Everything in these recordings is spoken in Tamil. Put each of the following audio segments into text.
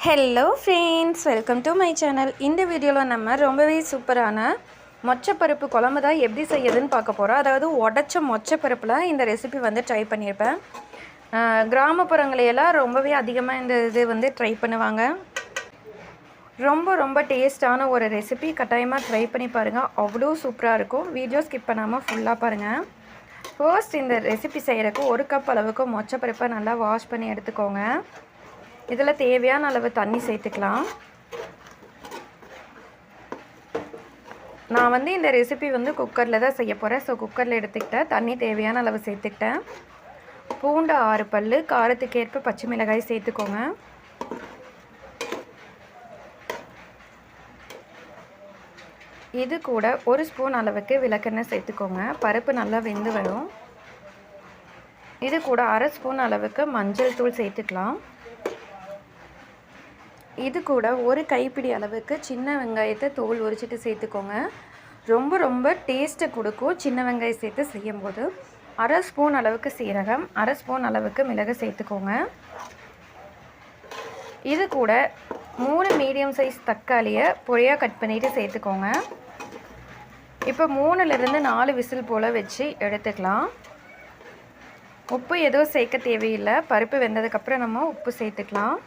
Hello friends, welcome to my channel. இந்த வீடியோவில் நம்ம ரொம்பவே சூப்பரான மொச்சப்பருப்பு குழம்பு தான் எப்படி செய்யுதுன்னு பார்க்க போகிறோம். அதாவது உடச்ச மொச்சப்பருப்பில் இந்த ரெசிபி வந்து ட்ரை பண்ணியிருப்பேன். கிராமப்புறங்களையெல்லாம் ரொம்பவே அதிகமாக இந்த இது ட்ரை பண்ணுவாங்க. ரொம்ப டேஸ்டான ஒரு ரெசிபி. கட்டாயமாக ட்ரை பண்ணி பாருங்கள், அவ்வளோ சூப்பராக இருக்கும். வீடியோ ஸ்கிப் பண்ணாமல் ஃபுல்லாக பாருங்கள். ஃபர்ஸ்ட் இந்த ரெசிபி செய்கிறதுக்கு 1 கப் அளவுக்கு மொச்சப்பருப்பை நல்லா வாஷ் பண்ணி எடுத்துக்கோங்க. இதில் தேவையான அளவு தண்ணி சேர்த்துக்கலாம். நான் இந்த ரெசிபி குக்கரில் தான் செய்ய போகிறேன். ஸோ குக்கரில் எடுத்துக்கிட்டேன். தண்ணி தேவையான அளவு சேர்த்துக்கிட்டேன். பூண்டு 6 பல், காரத்துக்கு ஏற்ப பச்சை மிளகாய் சேர்த்துக்கோங்க. இது கூட 1 ஸ்பூன் அளவுக்கு விளக்கெண்ணெய் சேர்த்துக்கோங்க. பருப்பு நல்லா வெந்து வரும். இது கூட 1/2 ஸ்பூன் அளவுக்கு மஞ்சள் தூள் சேர்த்துக்கலாம். இது கூட 1 கைப்பிடி அளவுக்கு சின்ன வெங்காயத்தை தோல் உரிச்சிட்டு சேர்த்துக்கோங்க. ரொம்ப டேஸ்ட்டை கொடுக்கும் சின்ன வெங்காயம் சேர்த்து செய்யும்போது. 1/2 ஸ்பூன் அளவுக்கு சீரகம், 1/2 ஸ்பூன் அளவுக்கு மிளகு சேர்த்துக்கோங்க. இது கூட 3 மீடியம் சைஸ் தக்காளியை பொடியாக கட் பண்ணிவிட்டு சேர்த்துக்கோங்க. இப்போ 3லிருந்து 4 விசில் போல் வச்சு எடுத்துக்கலாம். உப்பு எதுவும் சேர்க்க தேவையில்லை. பருப்பு வெந்ததுக்கப்புறம் நம்ம உப்பு சேர்த்துக்கலாம்.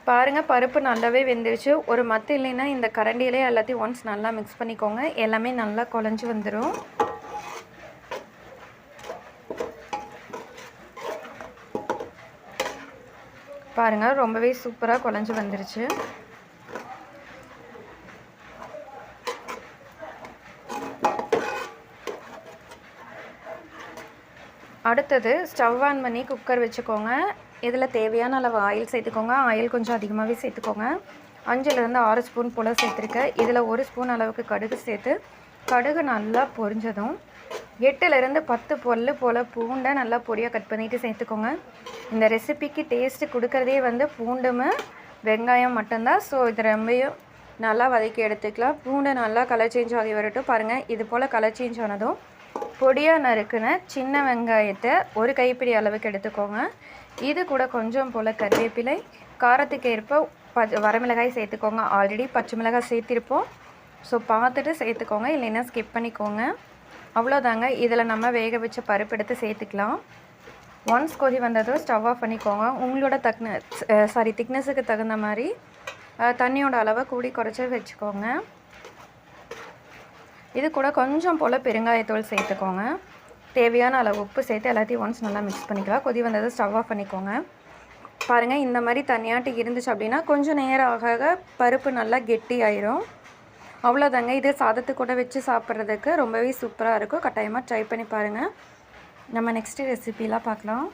பாருங்கள், பருப்பு நல்லாவே வெந்துருச்சு. ஒரு மத்து இல்லைன்னா இந்த கரண்டியிலே எல்லாத்தையும் ஒன்ஸ் நல்லா மிக்ஸ் பண்ணிக்கோங்க. எல்லாமே நல்லா குழஞ்சி வந்துடும். பாருங்கள், ரொம்பவே சூப்பராக குழஞ்சி வந்துருச்சு. அடுத்தது ஸ்டவ் ஆன் பண்ணி குக்கர் வச்சுக்கோங்க. இதில் தேவையான அளவு ஆயில் சேர்த்துக்கோங்க. ஆயில் கொஞ்சம் அதிகமாகவே சேர்த்துக்கோங்க. 5லிருந்து 6 ஸ்பூன் போல் சேர்த்துருக்கேன். இதில் 1 ஸ்பூன் அளவுக்கு கடுகு சேர்த்து கடுகு நல்லா பொரிஞ்சதும் 8லிருந்து 10 பல் போல் பூண்டை நல்லா பொடியாக கட் பண்ணிவிட்டு சேர்த்துக்கோங்க. இந்த ரெசிபிக்கு டேஸ்ட்டு கொடுக்குறதே பூண்டும் வெங்காயம் மட்டும்தான். ஸோ இது ரொம்பவும் நல்லா வதக்கி எடுத்துக்கலாம். பூண்டை நல்லா கலர் சேஞ்ச் ஆகி வரட்டும். பாருங்கள், இது போல் கலர் சேஞ்ச் ஆனதும் பொடியாக நறுக்குன சின்ன வெங்காயத்தை 1 கைப்பிடி அளவுக்கு எடுத்துக்கோங்க. இது கூட கொஞ்சம் போல் கருவேப்பிலை, காரத்துக்கு ஏற்ப வரமிளகாய் சேர்த்துக்கோங்க. ஆல்ரெடி பச்சை மிளகாய் சேர்த்திருப்போம். ஸோ பார்த்துட்டு சேர்த்துக்கோங்க, இல்லைன்னா ஸ்கிப் பண்ணிக்கோங்க. அவ்வளோதாங்க. இதில் நம்ம வேக வச்ச பருப்பு எடுத்து சேர்த்துக்கலாம். ஒன்ஸ் கொதி வந்ததும் ஸ்டவ் ஆஃப் பண்ணிக்கோங்க. உங்களோட திக்னஸுக்கு தகுந்த மாதிரி தண்ணியோட அளவை கூடி குறைச்சி வச்சுக்கோங்க. இது கூட கொஞ்சம் போல் பெருங்காயத்தூள் சேர்த்துக்கோங்க. தேவையான அளவு உப்பு சேர்த்து எல்லாத்தையும் ஒன்ஸ் நல்லா மிக்ஸ் பண்ணிக்கலாம். கொதி வந்தது ஸ்டவ் ஆஃப் பண்ணிக்கோங்க. பாருங்கள், இந்த மாதிரி தனியாட்டு இருந்துச்சு அப்படின்னா கொஞ்சம் நேரம் ஆக பருப்பு நல்லா கெட்டி ஆயிரும். அவ்வளோதாங்க. இது சாதத்து கூட வச்சு சாப்பிட்றதுக்கு ரொம்பவே சூப்பராக இருக்கும். கட்டாயமாக ட்ரை பண்ணி பாருங்கள். நம்ம நெக்ஸ்ட்டு ரெசிபிலாம் பார்க்கலாம்.